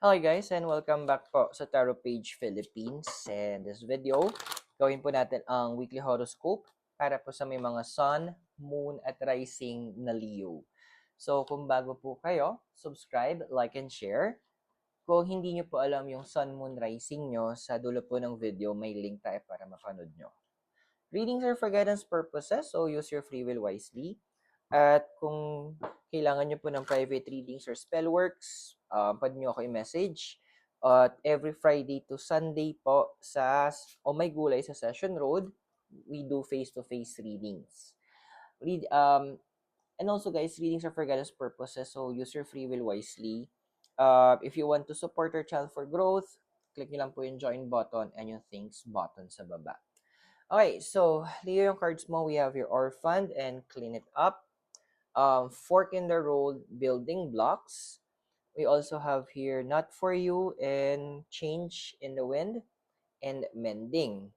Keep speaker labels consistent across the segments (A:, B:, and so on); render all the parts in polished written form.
A: Okay guys, and welcome back po sa Tarot Page Philippines. And this video, gawin po natin ang weekly horoscope para po sa may mga Sun, Moon, at Rising na Leo. So kung bago po kayo, subscribe, like, and share. Kung hindi nyo po alam yung Sun, Moon, Rising nyo, sa dulo po ng video, may link tayo para mapanood nyo. Readings are for guidance purposes, so use your free will wisely. At kung kailangan nyo po ng private readings or spell works, pwede nyo ako i-message. At every Friday to Sunday po sa My Gulay sa Session Road, we do face-to-face readings. And also guys, readings are for guidance purposes, so use your free will wisely. If you want to support our channel for growth, click nyo lang po yung join button and yung thanks button sa baba. Okay, so Leo yung cards mo, we have your Orphan and Clean It Up, Fork in the Road, Building Blocks. We also have here Not For You and Change in the Wind and Mending.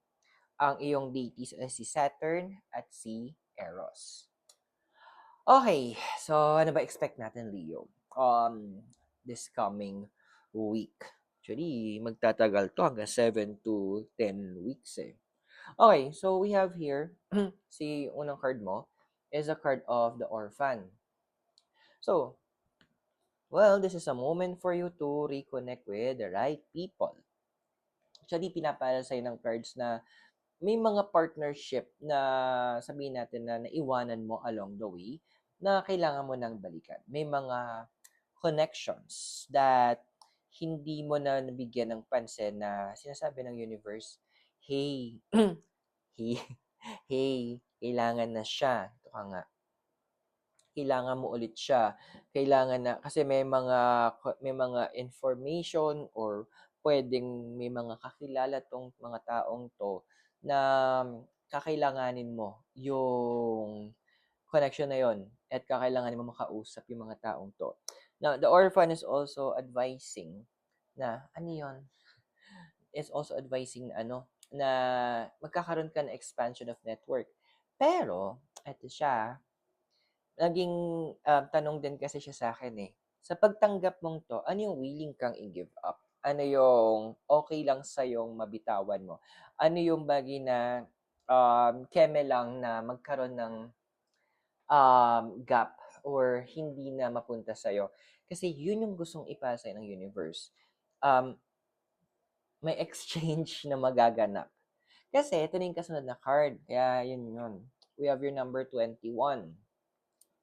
A: Ang iyong deities ay si Saturn at si Eros. Okay, so ano ba expect natin, Leo? This coming week. Actually, magtatagal to hanggang 7 to 10 weeks eh. Okay, so we have here, si unang card mo is a card of the Orphan. So, well, this is a moment for you to reconnect with the right people. Actually, pinapaalala sa'yo ng cards na may mga partnership na sabihin natin na naiwanan mo along the way na kailangan mo nang balikan. May mga connections that hindi mo na nabigyan ng pansin na sinasabi ng universe, hey, hey, hey, kailangan na siya. Ito ka nga. Kailangan mo ulit siya. Kailangan na, kasi may mga information or pwedeng may mga kakilala tong mga taong to na kakailanganin mo yung connection na yon at kakailanganin mo makausap yung mga taong to. Now, the Orphan is also advising na, ano yun? Is also advising na magkakaroon ka ng expansion of network. Pero, eto siya, naging tanong din kasi siya sa akin eh. Sa pagtanggap mong to, ano yung willing kang i-give up? Ano yung okay lang sa'yong mabitawan mo? Ano yung bagay na keme lang na magkaroon ng gap or hindi na mapunta sa'yo? Kasi yun yung gustong ipasa ng universe. Um, may exchange na magaganap. Kasi ito na yung kasunod na card. Kaya yun. We have your number 21.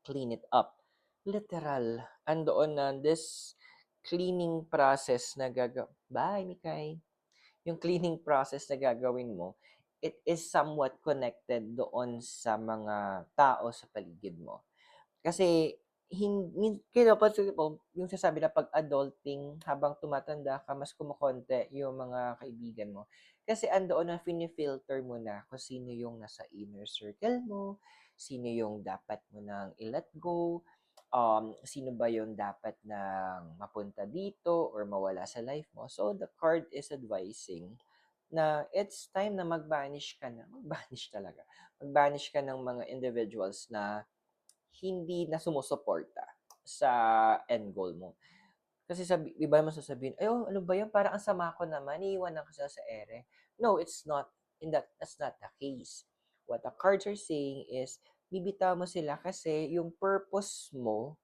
A: Clean it up. Literal. Andoon na this cleaning process na Bye, Mikay. Yung cleaning process na gagawin mo, it is somewhat connected doon sa mga tao sa paligid mo. Kasi, kaya pansin ko, yung sasabi na pag adulting, habang tumatanda ka, mas kumukonti yung mga kaibigan mo. Kasi andoon na filter mo na kung sino yung nasa inner circle mo, sino yung dapat mo nang i-let go, sino ba yung dapat nang mapunta dito or mawala sa life mo. So, the card is advising na it's time na mag-banish ka na. Mag-banish talaga. Mag-banish ka ng mga individuals na hindi na sumusuporta sa end goal mo. Kasi iba naman sasabihin, ay, oh, ano ba yan? Parang ang sama ko naman, iiwanan ka sila sa ere. No, it's not. That's not the case. What the cards are saying is, bibitaw mo sila kasi yung purpose mo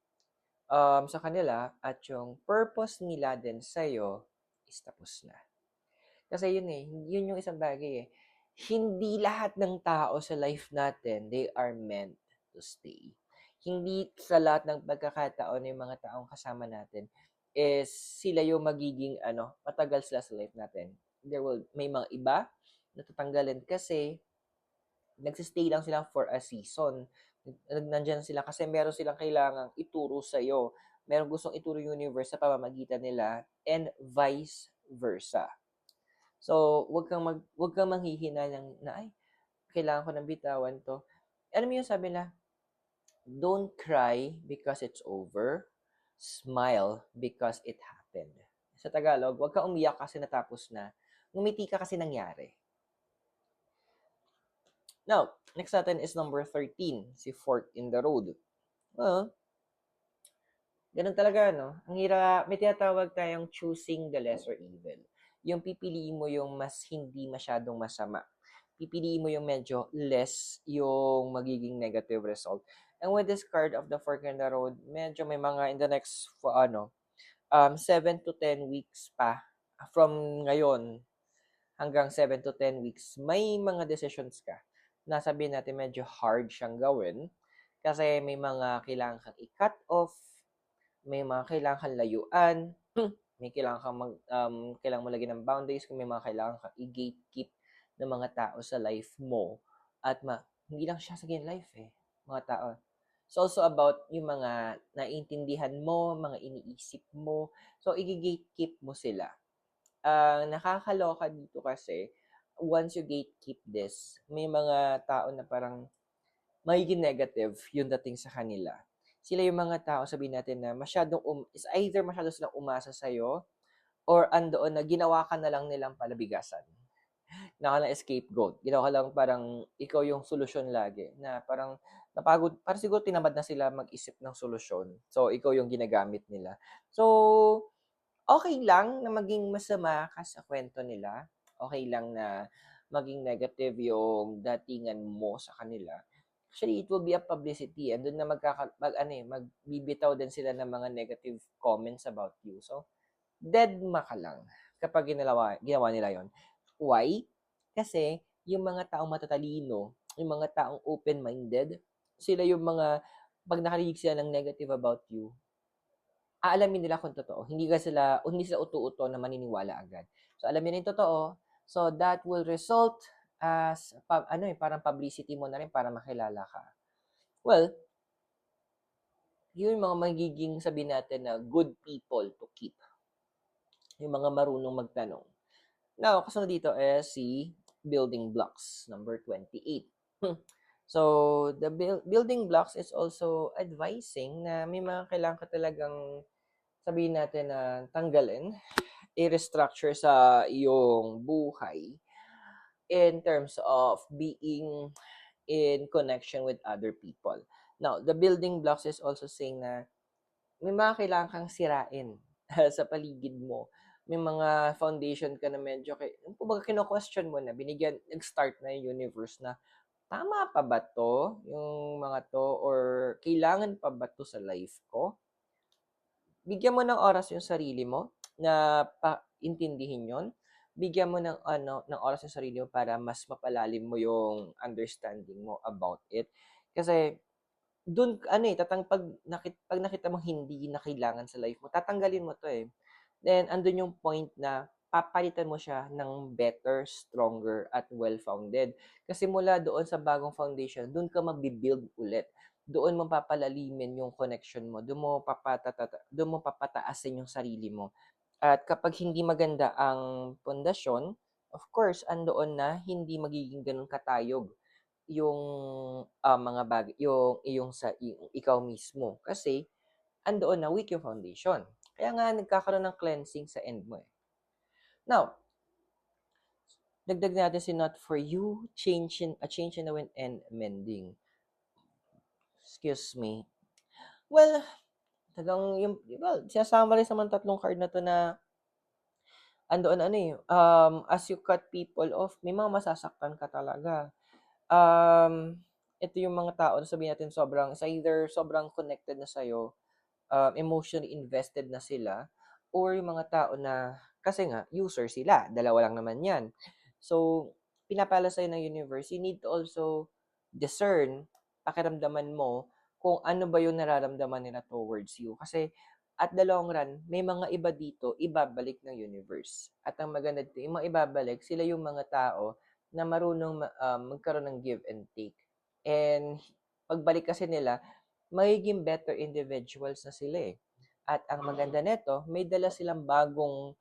A: sa kanila at yung purpose nila din sa'yo is tapos na. Kasi yun yung isang bagay eh. Hindi lahat ng tao sa life natin, they are meant to stay. Hindi sa lahat ng pagkakataon yung mga taong kasama natin is sila yung magiging matagal sila sa life natin. May mga iba na tatanggalin kasi nagsistay lang sila for a season. Nandyan sila kasi meron silang kailangang ituro sa'yo. Meron gustong ituro yung universe sa pamamagitan nila and vice versa. So, wag kang manghihinayang na, ay, kailangan ko ng bitawan 'to. Alam mo yung sabi na, don't cry because it's over, smile because it happened. Sa Tagalog, wag kang umiyak kasi natapos na, ngumiti ka kasi nangyari. Now, next natin is number 13, si Fork in the Road. Well, Ganun talaga, no? Ang hirap, may tinatawag tayong choosing the lesser evil. Yung pipiliin mo yung mas hindi masyadong masama. Pipiliin mo yung medyo less yung magiging negative result. And with this card of the fork in the road, medyo may mga in the next, 7 to 10 weeks pa from ngayon hanggang 7 to 10 weeks, may mga decisions ka na sabihin natin medyo hard siyang gawin kasi may mga kailangan kang i-cut off, may mga kailangan kang layuan, may kailangan kang kailangan mo lagyan ng boundaries, kung may mga kailangan kang i-gatekeep ng mga tao sa life mo. At hindi lang siya sa life mga tao. It's also about yung mga naiintindihan mo, mga iniisip mo. So, i-gatekeep mo sila. Nakakaloka dito kasi, once you gatekeep this, may mga tao na parang magiging negative yung dating sa kanila. Sila yung mga tao, sabihin natin na is either masyado silang umasa sa'yo, or andoon na ginawa ka na lang nilang palabigasan. Ginawa ka lang scapegoat. Ginawa ka lang parang ikaw yung solusyon lagi. Na parang napagod, parang siguro tinamad na sila mag-isip ng solusyon. So, ikaw yung ginagamit nila. So, okay lang na maging masama ka sa kwento nila. Okay lang na maging negative yung datingan mo sa kanila. Actually, it will be a publicity. And doon na magbibitaw din sila ng mga negative comments about you. So, deadma ka lang kapag ginawa nila yon. Why? Kasi yung mga taong matatalino, yung mga taong open-minded, sila yung mga, pag nakarinig sila ng negative about you, aalamin nila kung totoo. Hindi sila uto-uto na maniniwala agad. So, alamin nila yung totoo. So, that will result as, parang publicity mo na rin para makilala ka. Well, yun yung mga magiging, sabihin natin na good people to keep. Yung mga marunong magtanong. Now, kasunod dito is si building blocks, number 28. So, the building blocks is also advising na may mga kailangan ka talagang, sabihin natin na tanggalin, i-restructure sa iyong buhay in terms of being in connection with other people. Now, the building blocks is also saying na may mga kailangan kang sirain sa paligid mo. May mga foundation ka na medyo, kumbaga kino-question mo na, nag-start na yung universe na, tama pa ba to, yung mga to, or kailangan pa ba to sa life ko? Bigyan mo ng oras yung sarili mo na paintindihin yon. Bigyan mo ng oras yung sarili mo para mas mapalalim mo yung understanding mo about it. Kasi dun pag nakita mong hindi na kailangan sa life mo, tatanggalin mo 'to, eh. Then andun yung point na papalitan mo siya ng better, stronger, at well-founded. Kasi mula doon sa bagong foundation, dun ka magbi-build ulit. Doon mo papalalimin yung connection mo, doon mo papataasin yung sarili mo. At kapag hindi maganda ang pundasyon, of course, andoon na hindi magiging gano'n katayog yung, mga bagay yung ikaw mismo. Kasi andoon na weak yung foundation. Kaya nga nagkakaroon ng cleansing sa end mo, eh. Now, dagdag natin si not for you, a change in the wind and mending. Excuse me. Well, sinasummarize naman tatlong card na to na andoon as you cut people off, may mga masasaktan ka talaga. Ito yung mga tao na sabihin natin either sobrang connected na sa'yo, emotionally invested na sila, or yung mga tao na, kasi nga, user sila. Dalawa lang naman yan. So, pinapala sa'yo ng universe, you need to also discern, pakiramdaman mo, kung ano ba yung nararamdaman nila towards you. Kasi, at the long run, may mga iba dito, ibabalik ng universe. At ang maganda dito, yung mga ibabalik, sila yung mga tao na marunong magkaroon ng give and take. And, pagbalik kasi nila, magiging better individuals na sila, eh. At ang maganda nito, may dala silang bagong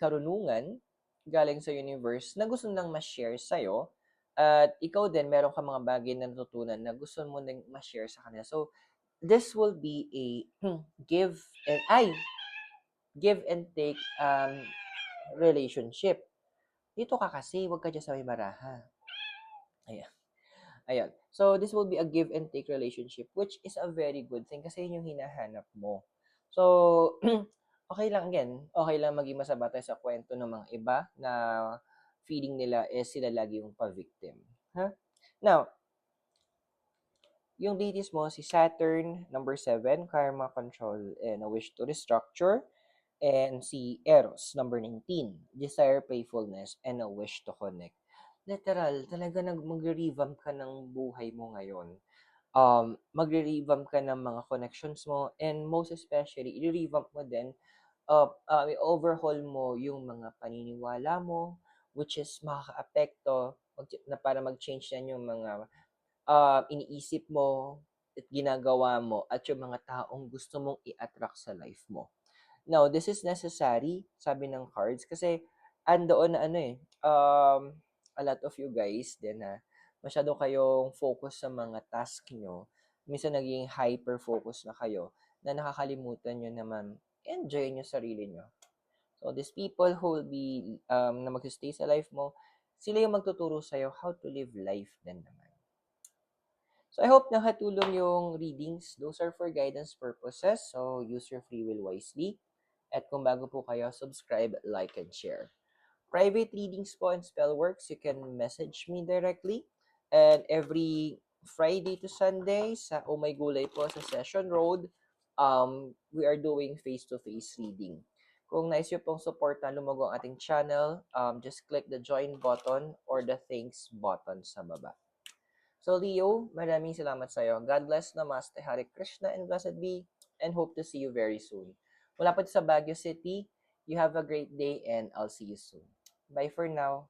A: karunungan galing sa universe na gusto nilang ma-share sa'yo. At ikaw din, meron ka mga bagay na natutunan na gusto mo nang ma-share sa kanila. So, this will be a give and take relationship. Dito ka kasi, huwag ka dyan sa may baraha. Ayan. Ayan. So, this will be a give and take relationship, which is a very good thing kasi yun yung hinahanap mo. So, okay lang again, okay lang maging masaba tayo sa kwento ng mga iba na feeling nila is sila lagi yung pa-victim. Ha? Now, yung deities mo, si Saturn, number 7, karma, control, and a wish to restructure. And si Eros, number 19, desire, playfulness, and a wish to connect. Literal, talaga mag-revamp ka ng buhay mo ngayon. Magre-revamp ka ng mga connections mo, and most especially, i-revamp mo din, i-overhaul mo yung mga paniniwala mo, which is makaka-apekto, na para mag-change yan yung mga iniisip mo at ginagawa mo at yung mga taong gusto mong i-attract sa life mo. Now, this is necessary, sabi ng cards, kasi andoon na ano a lot of you guys din na masyado kayong focus sa mga task nyo. Minsan naging hyper-focus na kayo na nakakalimutan nyo naman enjoy nyo sarili nyo. So, these people who will be, na mag-stay sa life mo, sila yung magtuturo sa'yo how to live life din naman. So, I hope nakatulong yung readings. Those are for guidance purposes. So, use your free will wisely. At kung bago po kayo, subscribe, like, and share. Private readings po and spell works, you can message me directly. And every Friday to Sunday sa Oh My Gulay po sa Session Road, we are doing face-to-face reading. Kung nais nyo pong support na lumago ang ating channel, just click the join button or the thanks button sa baba. So Leo, maraming salamat sa iyo. God bless, Namaste, Hare Krishna, and blessed be, and hope to see you very soon. Mula po sa Baguio City, you have a great day and I'll see you soon. Bye for now.